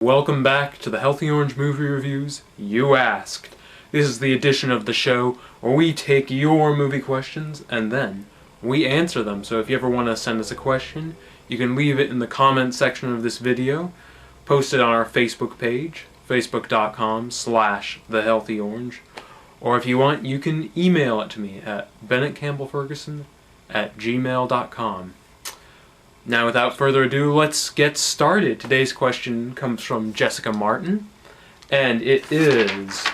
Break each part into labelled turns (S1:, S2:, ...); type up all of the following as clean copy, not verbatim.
S1: Welcome back to the Healthy Orange Movie Reviews You Asked. This is the edition of the show where we take your movie questions and then we answer them. So if you ever want to send us a question, you can leave it in the comment section of this video, post it on our Facebook page, facebook.com/thehealthyorange, or if you want, you can email it to me at bennettcampbellferguson@gmail.com. Now, without further ado, let's get started. Today's question comes from Jessica Martin, and it is: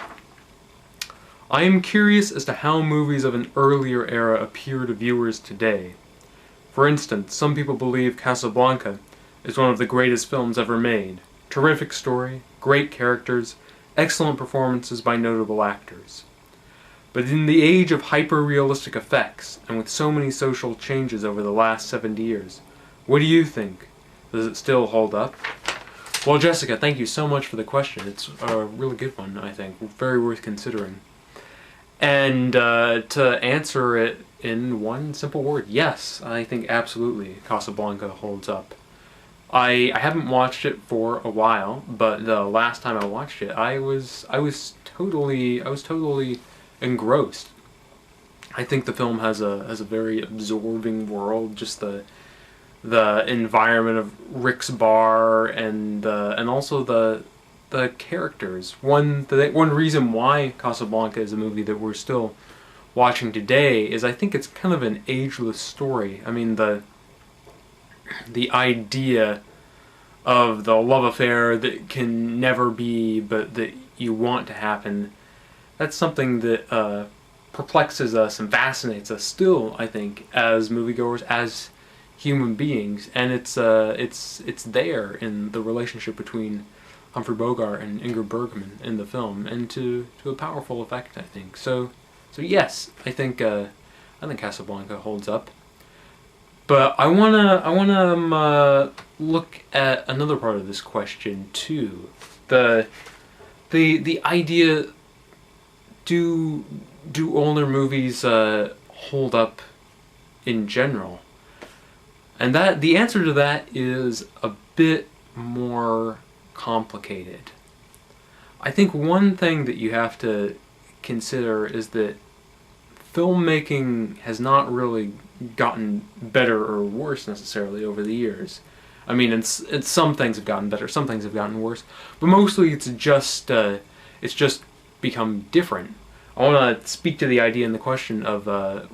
S1: I am curious as to how movies of an earlier era appear to viewers today. For instance, some people believe Casablanca is one of the greatest films ever made. Terrific story, great characters, excellent performances by notable actors. But in the age of hyper-realistic effects, and with so many social changes over the last 70 years, what do you think? Does it still hold up? Well, Jessica, thank you so much for the question. It's a really good one, I think. Very worth considering. And to answer it in one simple word, yes, I think absolutely Casablanca holds up. I haven't watched it for a while, but the last time I watched it, I was totally engrossed. I think the film has a very absorbing world. Just the environment of Rick's bar and also the characters. One reason why Casablanca is a movie that we're still watching today is I think it's kind of an ageless story. I mean, the idea of the love affair that can never be but that you want to happen, that's something that perplexes us and fascinates us still, I think, as moviegoers, as human beings, and it's there in the relationship between Humphrey Bogart and Ingrid Bergman in the film, and to a powerful effect, I think. So yes, I think Casablanca holds up. But I wanna look at another part of this question too. The idea, do older movies hold up in general? And the answer to that is a bit more complicated. I think one thing that you have to consider is that filmmaking has not really gotten better or worse necessarily over the years. I mean, some things have gotten better, some things have gotten worse, but mostly it's just become different. I want to speak to the idea in the question of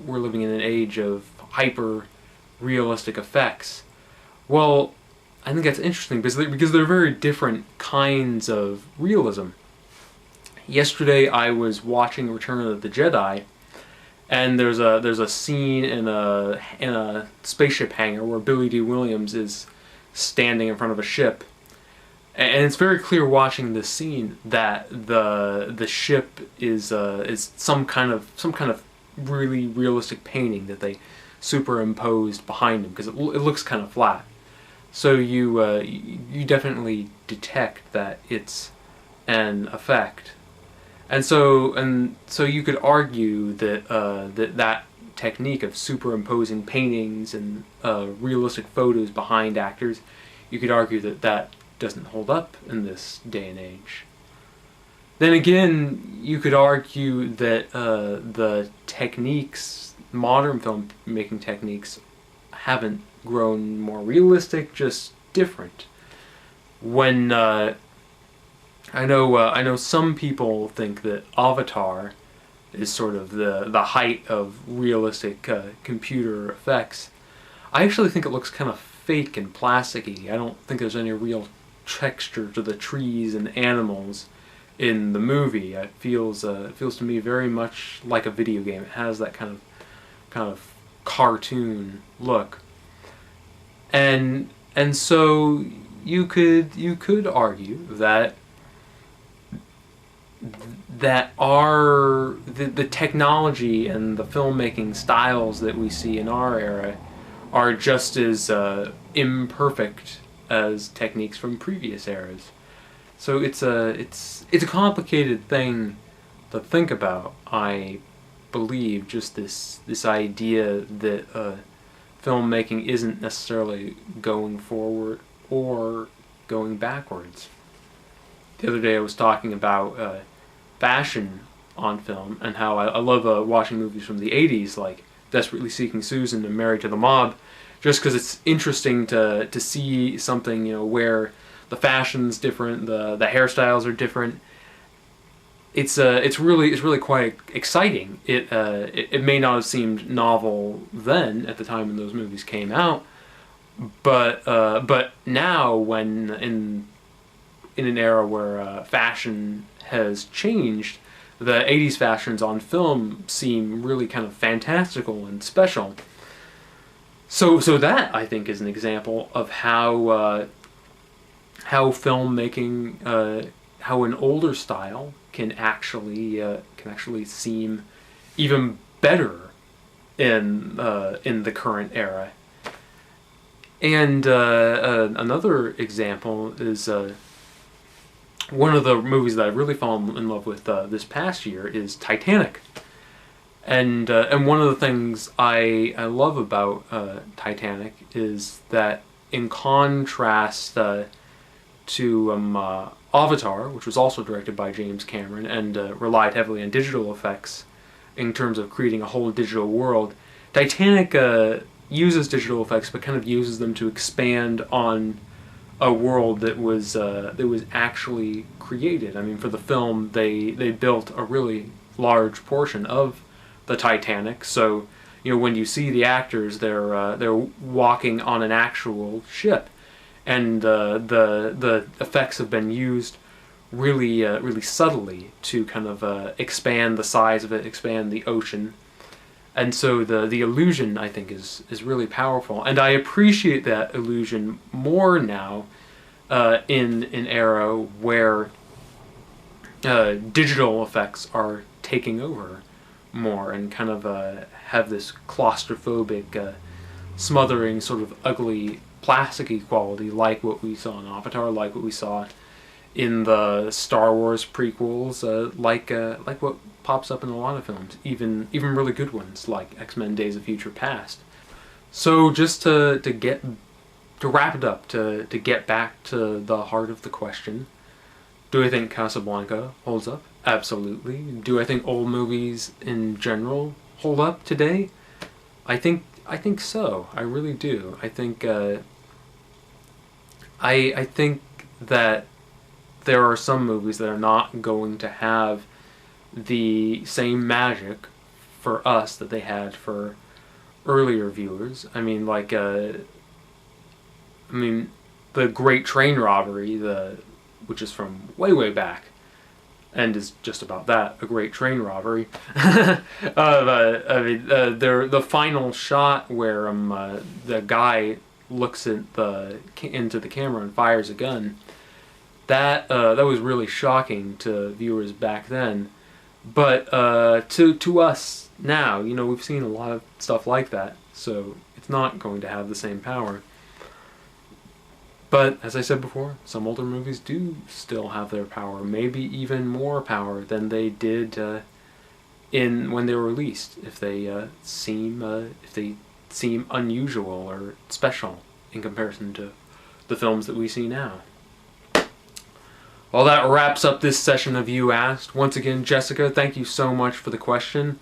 S1: we're living in an age of hyper-realistic effects. Well, I think that's interesting because they're very different kinds of realism. Yesterday I was watching Return of the Jedi, and there's a scene in a spaceship hangar where Billy D. Williams is standing in front of a ship, and it's very clear watching this scene that the ship is some kind of really realistic painting that they superimposed behind him, because it looks kind of flat. So you definitely detect that it's an effect, and so you could argue that that technique of superimposing paintings and realistic photos behind actors, you could argue that doesn't hold up in this day and age. Then again, you could argue that the techniques, modern filmmaking techniques, haven't grown more realistic, just different. When I know some people think that Avatar is sort of the height of realistic computer effects. I actually think it looks kind of fake and plasticky. I don't think there's any real texture to the trees and animals in the movie. It feels to me very much like a video game. It has that kind of cartoon look, and so you could argue that the technology and the filmmaking styles that we see in our era are just as imperfect as techniques from previous eras. So it's a complicated thing to think about. I believe just this idea that filmmaking isn't necessarily going forward or going backwards. the other day I was talking about fashion on film and how I love watching movies from the 80s, like Desperately Seeking Susan and Married to the Mob, just because it's interesting to see something, you know, where the fashion's different, the hairstyles are different. It's really quite exciting. It may not have seemed novel then at the time when those movies came out, but now, when in an era where fashion has changed, the 80s fashions on film seem really kind of fantastical and special. So that, I think, is an example of how filmmaking, how an older style can actually seem even better in the current era. And another example is one of the movies that I really fallen in love with this past year is Titanic. And one of the things I love about Titanic is that, in contrast to Avatar, which was also directed by James Cameron and relied heavily on digital effects in terms of creating a whole digital world, Titanic uses digital effects, but kind of uses them to expand on a world that was actually created. I mean, for the film, they built a really large portion of the Titanic. So, you know, when you see the actors, they're walking on an actual ship, and the effects have been used really subtly to kind of expand the size of it, expand the ocean. And so the illusion, I think, is really powerful, and I appreciate that illusion more now in an era where digital effects are taking over more and kind of have this claustrophobic, smothering, sort of ugly, plasticky quality, like what we saw in Avatar, like what we saw in the Star Wars prequels, like what pops up in a lot of films, even really good ones like X-Men: Days of Future Past. So just to wrap it up, to get back to the heart of the question, do I think Casablanca holds up? Absolutely. Do I think old movies in general hold up today? I think so. I really do. I think I think that there are some movies that are not going to have the same magic for us that they had for earlier viewers. I mean, like, the Great Train Robbery, which is from way back, and is just about that, a great train robbery. The final shot where the guy looks into the camera and fires a gun, that was really shocking to viewers back then. But to us now, you know, we've seen a lot of stuff like that, so it's not going to have the same power. But, as I said before, some older movies do still have their power, maybe even more power than they did when they were released, if they seem unusual or special in comparison to the films that we see now. Well, that wraps up this session of You Asked. Once again, Jessica, thank you so much for the question.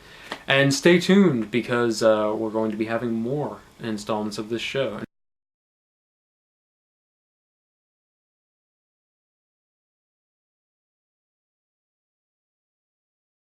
S1: And stay tuned, because we're going to be having more installments of this show.